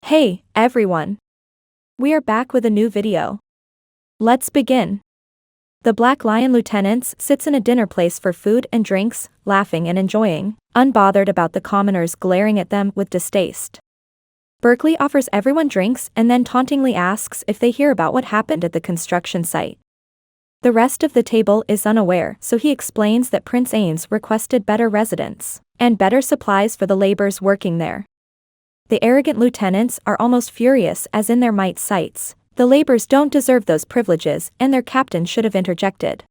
Hey, everyone. We are back with a new video. Let's begin. The Black Lion Lieutenants sits in a dinner place for food and drinks, laughing and enjoying, unbothered about the commoners glaring at them with distaste. Berkeley offers everyone drinks and then tauntingly asks if they hear about what happened at the construction site. The rest of the table is unaware, so he explains that Prince Ains requested better residence and better supplies for the laborers working there. The arrogant lieutenants are almost furious as in their might cites, the laborers don't deserve those privileges and their captain should have interjected.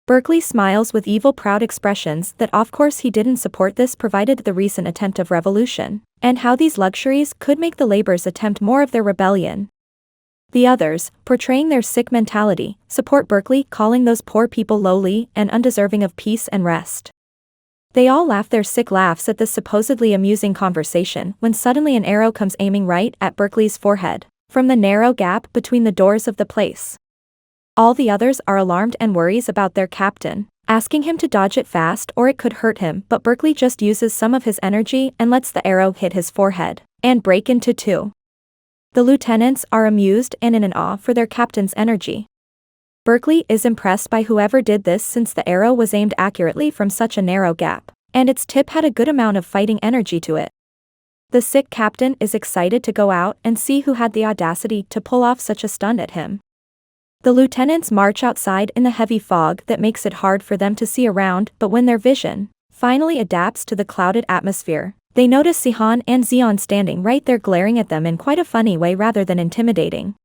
Berkeley smiles with evil proud expressions that of course he didn't support this provided the recent attempt of revolution, and how these luxuries could make the laborers attempt more of their rebellion. The others, portraying their sick mentality, support Berkeley calling those poor people lowly and undeserving of peace and rest. They all laugh their sick laughs at this supposedly amusing conversation when suddenly an arrow comes aiming right at Berkeley's forehead, from the narrow gap between the doors of the place. All the others are alarmed and worries about their captain, asking him to dodge it fast or it could hurt him, but Berkeley just uses some of his energy and lets the arrow hit his forehead and break into two. The lieutenants are amused and in awe for their captain's energy. Berkeley is impressed by whoever did this since the arrow was aimed accurately from such a narrow gap, and its tip had a good amount of fighting energy to it. The sick captain is excited to go out and see who had the audacity to pull off such a stunt at him. The lieutenants march outside in the heavy fog that makes it hard for them to see around, but when their vision finally adapts to the clouded atmosphere, they notice Sihan and Zeon standing right there glaring at them in quite a funny way rather than intimidating.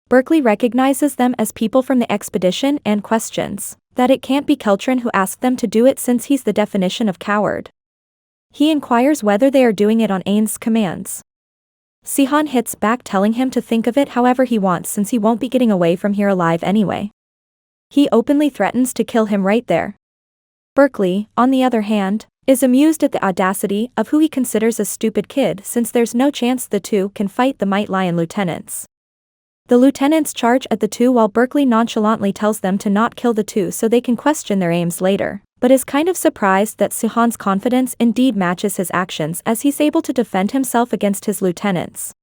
Berkeley recognizes them as people from the expedition and questions that it can't be Keltron who asked them to do it since he's the definition of coward. He inquires whether they are doing it on Ain's commands. Sihan hits back telling him to think of it however he wants since he won't be getting away from here alive anyway. He openly threatens to kill him right there. Berkeley, on the other hand, is amused at the audacity of who he considers a stupid kid since there's no chance the two can fight the Might Lion lieutenants. The lieutenants charge at the two while Berkeley nonchalantly tells them to not kill the two so they can question their aims later, but is kind of surprised that Sihan's confidence indeed matches his actions as he's able to defend himself against his lieutenants.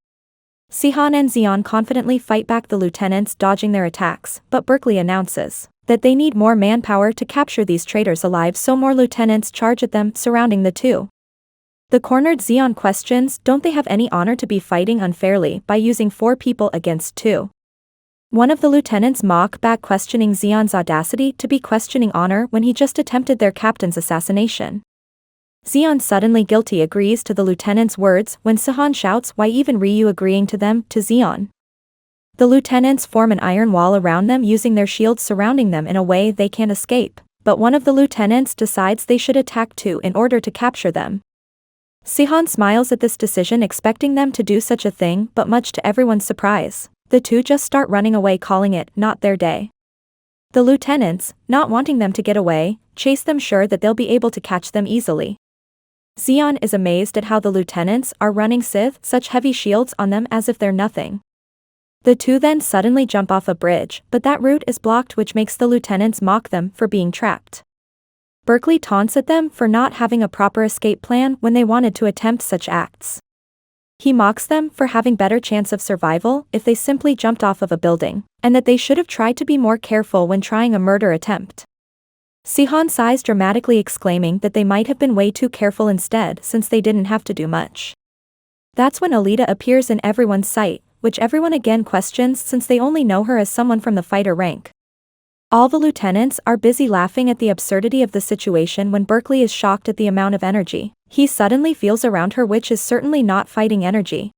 Sihan and Zeon confidently fight back the lieutenants dodging their attacks, but Berkeley announces that they need more manpower to capture these traitors alive so more lieutenants charge at them surrounding the two. The cornered Zeon questions don't they have any honor to be fighting unfairly by using 4 people against 2. One of the lieutenants mock back questioning Zeon's audacity to be questioning honor when he just attempted their captain's assassination. Zeon suddenly guilty agrees to the lieutenant's words when Sihan shouts why even Ryu agreeing to them to Zeon. The lieutenants form an iron wall around them using their shields surrounding them in a way they can't escape, but one of the lieutenants decides they should attack too in order to capture them. Sihan smiles at this decision expecting them to do such a thing but much to everyone's surprise, the two just start running away calling it not their day. The lieutenants, not wanting them to get away, chase them sure that they'll be able to catch them easily. Zeon is amazed at how the lieutenants are running such heavy shields on them as if they're nothing. The two then suddenly jump off a bridge, but that route is blocked which makes the lieutenants mock them for being trapped. Berkeley taunts at them for not having a proper escape plan when they wanted to attempt such acts. He mocks them for having better chance of survival if they simply jumped off of a building, and that they should have tried to be more careful when trying a murder attempt. Sihan sighs dramatically exclaiming that they might have been way too careful instead since they didn't have to do much. That's when Alita appears in everyone's sight, which everyone again questions since they only know her as someone from the fighter rank. All the lieutenants are busy laughing at the absurdity of the situation when Berkeley is shocked at the amount of energy he suddenly feels around her, which is certainly not fighting energy.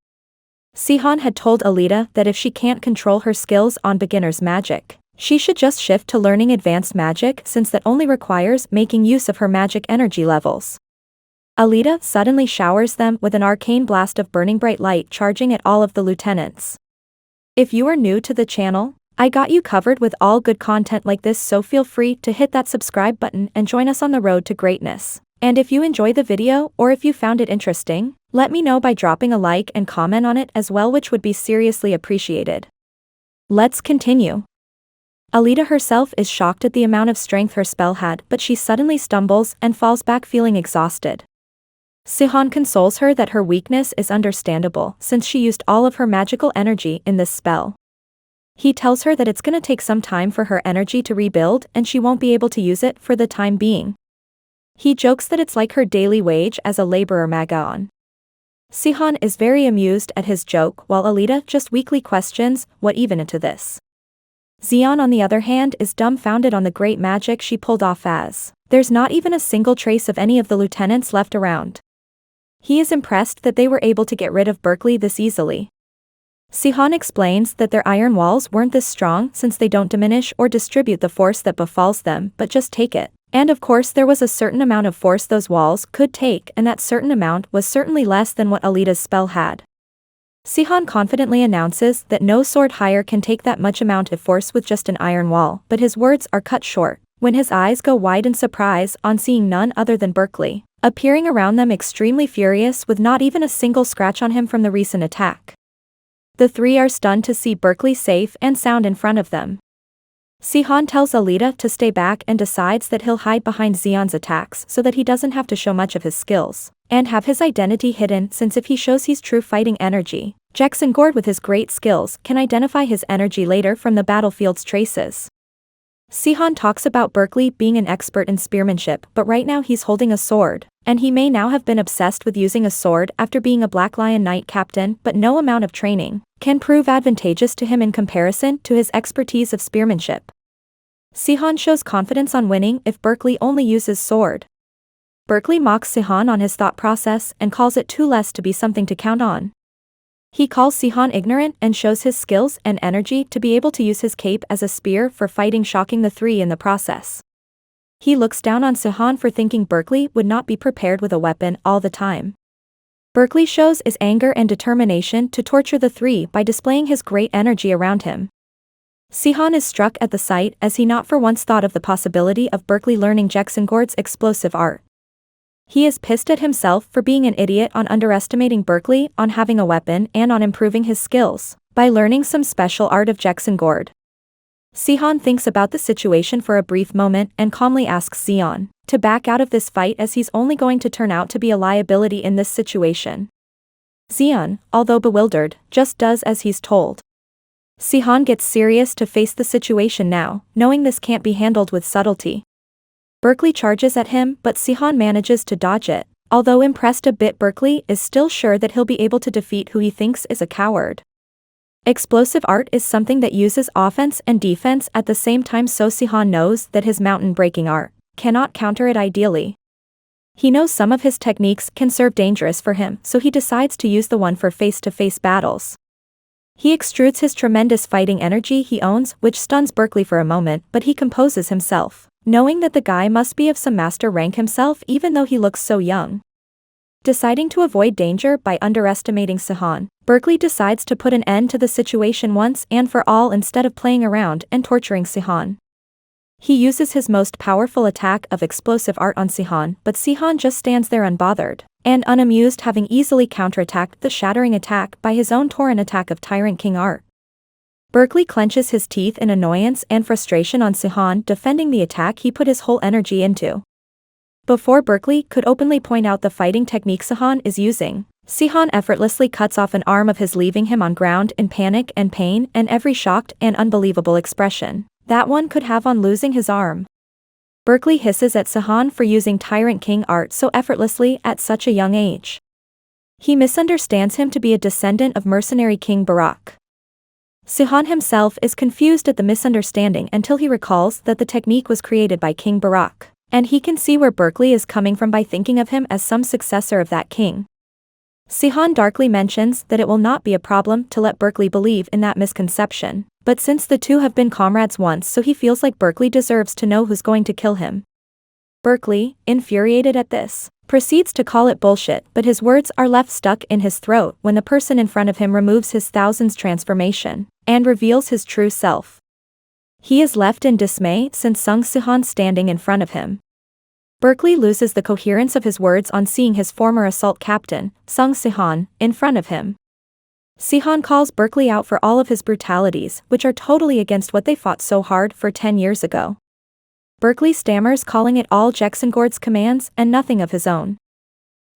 Sihan had told Alita that if she can't control her skills on beginner's magic, she should just shift to learning advanced magic since that only requires making use of her magic energy levels. Alita suddenly showers them with an arcane blast of burning bright light charging at all of the lieutenants. If you are new to the channel, I got you covered with all good content like this, so feel free to hit that subscribe button and join us on the road to greatness. And if you enjoy the video or if you found it interesting, let me know by dropping a like and comment on it as well, which would be seriously appreciated. Let's continue. Alita herself is shocked at the amount of strength her spell had, but she suddenly stumbles and falls back feeling exhausted. Sihon consoles her that her weakness is understandable since she used all of her magical energy in this spell. He tells her that it's gonna take some time for her energy to rebuild and she won't be able to use it for the time being. He jokes that it's like her daily wage as a laborer Magaon. Sihon is very amused at his joke while Alita just weakly questions what even into this. Xion on the other hand is dumbfounded on the great magic she pulled off as there's not even a single trace of any of the lieutenants left around. He is impressed that they were able to get rid of Berkeley this easily. Sihon explains that their iron walls weren't this strong since they don't diminish or distribute the force that befalls them but just take it. And of course there was a certain amount of force those walls could take and that certain amount was certainly less than what Alita's spell had. Sihon confidently announces that no sword hire can take that much amount of force with just an iron wall, but his words are cut short when his eyes go wide in surprise on seeing none other than Berkeley, appearing around them extremely furious with not even a single scratch on him from the recent attack. The three are stunned to see Berkeley safe and sound in front of them. Sihon tells Alita to stay back and decides that he'll hide behind Xion's attacks so that he doesn't have to show much of his skills, and have his identity hidden since if he shows he's true fighting energy, Jacksongord with his great skills can identify his energy later from the battlefield's traces. Sihon talks about Berkeley being an expert in spearmanship but right now he's holding a sword, and he may now have been obsessed with using a sword after being a Black Lion Knight captain but no amount of training can prove advantageous to him in comparison to his expertise of spearmanship. Sihon shows confidence on winning if Berkeley only uses sword. Berkeley mocks Sihon on his thought process and calls it too less to be something to count on. He calls Sihon ignorant and shows his skills and energy to be able to use his cape as a spear for fighting, shocking the three in the process. He looks down on Sihon for thinking Berkeley would not be prepared with a weapon all the time. Berkeley shows his anger and determination to torture the three by displaying his great energy around him. Sihon is struck at the sight as he not for once thought of the possibility of Berkeley learning Jacksongord's explosive art. He is pissed at himself for being an idiot on underestimating Berkeley on having a weapon and on improving his skills by learning some special art of Jacksongord. Sihon thinks about the situation for a brief moment and calmly asks Xion to back out of this fight as he's only going to turn out to be a liability in this situation. Xion, although bewildered, just does as he's told. Sihon gets serious to face the situation now, knowing this can't be handled with subtlety. Berkeley charges at him but Sihon manages to dodge it, although impressed a bit Berkeley is still sure that he'll be able to defeat who he thinks is a coward. Explosive art is something that uses offense and defense at the same time so Sihon knows that his mountain-breaking art cannot counter it ideally. He knows some of his techniques can serve dangerous for him so he decides to use the one for face-to-face battles. He extrudes his tremendous fighting energy he owns which stuns Berkeley for a moment but he composes himself, knowing that the guy must be of some master rank himself even though he looks so young. Deciding to avoid danger by underestimating Sihon, Berkeley decides to put an end to the situation once and for all instead of playing around and torturing Sihon. He uses his most powerful attack of explosive art on Sihon but Sihon just stands there unbothered and unamused having easily counterattacked the shattering attack by his own torrent attack of Tyrant King art. Berkeley clenches his teeth in annoyance and frustration on Sihon defending the attack he put his whole energy into. Before Berkeley could openly point out the fighting technique Sihon is using, Sihon effortlessly cuts off an arm of his leaving him on ground in panic and pain and every shocked and unbelievable expression that one could have on losing his arm. Berkeley hisses at Sihon for using Tyrant King art so effortlessly at such a young age. He misunderstands him to be a descendant of mercenary King Barak. Sihon himself is confused at the misunderstanding until he recalls that the technique was created by King Barak, and he can see where Berkeley is coming from by thinking of him as some successor of that king. Sihon darkly mentions that it will not be a problem to let Berkeley believe in that misconception, but since the two have been comrades once so he feels like Berkeley deserves to know who's going to kill him. Berkeley, infuriated at this, proceeds to call it bullshit but his words are left stuck in his throat when the person in front of him removes his thousands transformation and reveals his true self. He is left in dismay since Sung Sihon standing in front of him. Berkeley loses the coherence of his words on seeing his former assault captain, Sung Sihon, in front of him. Sihon calls Berkeley out for all of his brutalities which are totally against what they fought so hard for 10 years ago. Berkeley stammers calling it all Jacksongord's commands and nothing of his own.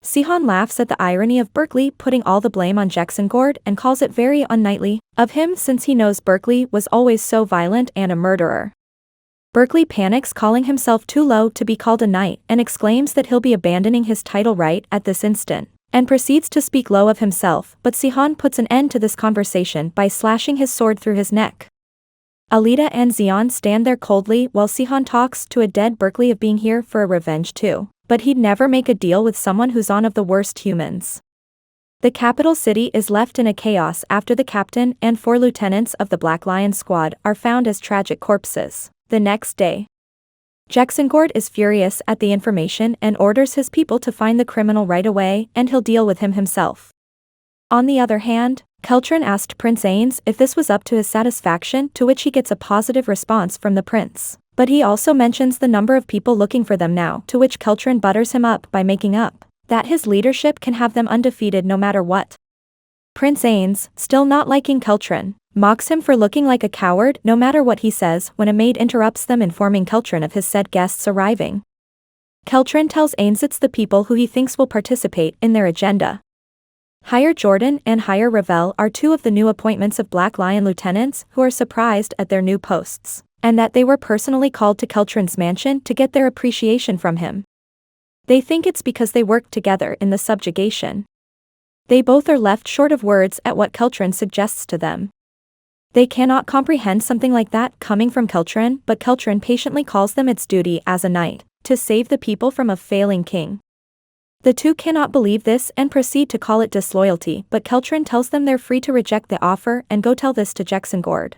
Sihon laughs at the irony of Berkeley putting all the blame on Jacksongord and calls it very unknightly of him since he knows Berkeley was always so violent and a murderer. Berkeley panics, calling himself too low to be called a knight, and exclaims that he'll be abandoning his title right at this instant, and proceeds to speak low of himself, but Sihon puts an end to this conversation by slashing his sword through his neck. Alita and Xion stand there coldly while Sihon talks to a dead Berkeley of being here for a revenge too, but he'd never make a deal with someone who's one of the worst humans. The capital city is left in a chaos after the captain and 4 lieutenants of the Black Lion squad are found as tragic corpses. The next day, Jacksongord is furious at the information and orders his people to find the criminal right away, and he'll deal with him himself. On the other hand, Keltrin asked Prince Ains if this was up to his satisfaction, to which he gets a positive response from the prince. But he also mentions the number of people looking for them now, to which Keltrin butters him up by making up that his leadership can have them undefeated no matter what. Prince Ains, still not liking Keltrin, mocks him for looking like a coward no matter what he says when a maid interrupts them, informing Keltrin of his said guests arriving. Keltrin tells Ains it's the people who he thinks will participate in their agenda. Higher Jordan and Higher Ravel are 2 of the new appointments of Black Lion lieutenants who are surprised at their new posts, and that they were personally called to Keltrin's mansion to get their appreciation from him. They think it's because they worked together in the subjugation. They both are left short of words at what Keltrin suggests to them. They cannot comprehend something like that coming from Keltrin, but Keltrin patiently calls them its duty as a knight to save the people from a failing king. The 2 cannot believe this and proceed to call it disloyalty, but Keltrin tells them they're free to reject the offer and go tell this to Jacksongord.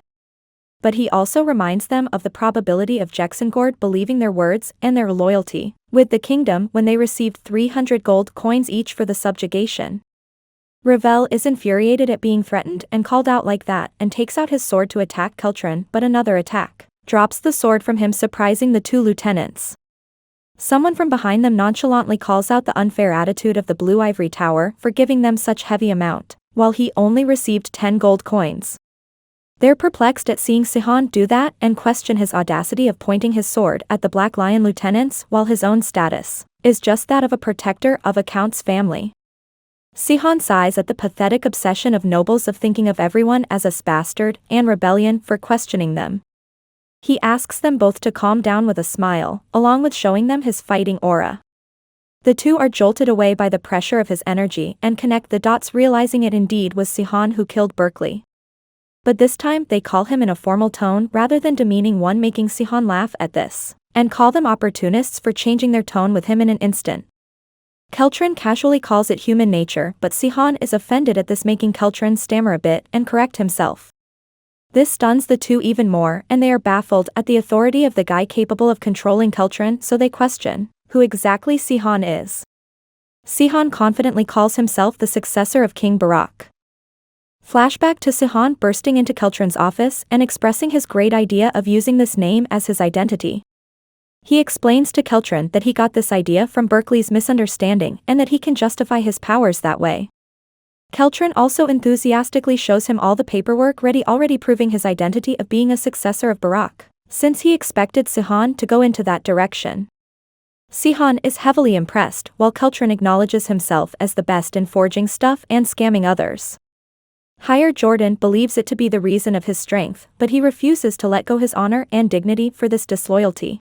But he also reminds them of the probability of Jacksongord believing their words and their loyalty with the kingdom when they received 300 gold coins each for the subjugation. Ravel is infuriated at being threatened and called out like that and takes out his sword to attack Keltrin, but another attack drops the sword from him, surprising the 2 lieutenants. Someone from behind them nonchalantly calls out the unfair attitude of the Blue Ivory Tower for giving them such heavy amount, while he only received 10 gold coins. They're perplexed at seeing Sihon do that and question his audacity of pointing his sword at the Black Lion lieutenants while his own status is just that of a protector of a count's family. Sihon sighs at the pathetic obsession of nobles of thinking of everyone as a bastard and rebellion for questioning them. He asks them both to calm down with a smile, along with showing them his fighting aura. The 2 are jolted away by the pressure of his energy and connect the dots, realizing it indeed was Sihon who killed Berkeley. But this time they call him in a formal tone rather than demeaning one, making Sihon laugh at this, and call them opportunists for changing their tone with him in an instant. Keltrin casually calls it human nature, but Sihon is offended at this, making Keltrin stammer a bit and correct himself. This stuns the 2 even more, and they are baffled at the authority of the guy capable of controlling Keltrin, so they question who exactly Sihon is. Sihon confidently calls himself the successor of King Barak. Flashback to Sihon bursting into Keltrin's office and expressing his great idea of using this name as his identity. He explains to Keltrin that he got this idea from Berkeley's misunderstanding and that he can justify his powers that way. Keltrin also enthusiastically shows him all the paperwork ready, already proving his identity of being a successor of Barak, since he expected Sihon to go into that direction. Sihon is heavily impressed, while Keltrin acknowledges himself as the best in forging stuff and scamming others. Higher Jordan believes it to be the reason of his strength, but he refuses to let go his honor and dignity for this disloyalty.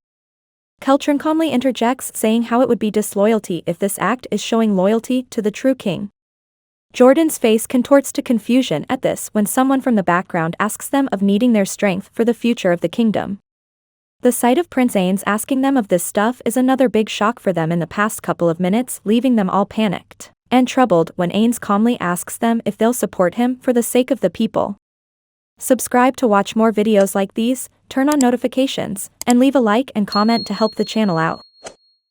Keltrin calmly interjects, saying how it would be disloyalty if this act is showing loyalty to the true king. Jordan's face contorts to confusion at this when someone from the background asks them of needing their strength for the future of the kingdom. The sight of Prince Ains asking them of this stuff is another big shock for them in the past couple of minutes, leaving them all panicked and troubled when Ains calmly asks them if they'll support him for the sake of the people. Subscribe to watch more videos like these, turn on notifications, and leave a like and comment to help the channel out.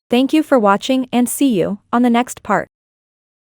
Thank you for watching and see you on the next part.